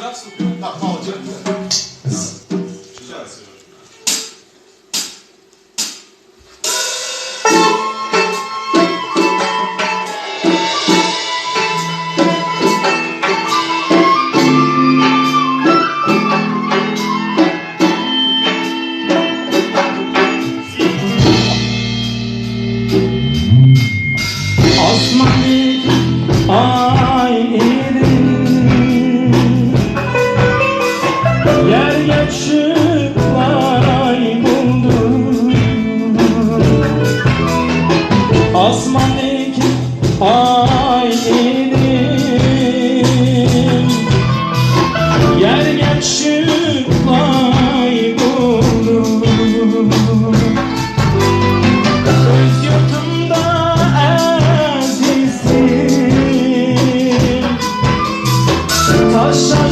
Sıcak su diyor. Bak alacak ya. Sıcak su. Osmanlık ayrı yer geçipler ay buldu. Osmanlık ayrı yer geçipler ay buldu. Öz yurtumda azizim, taşlar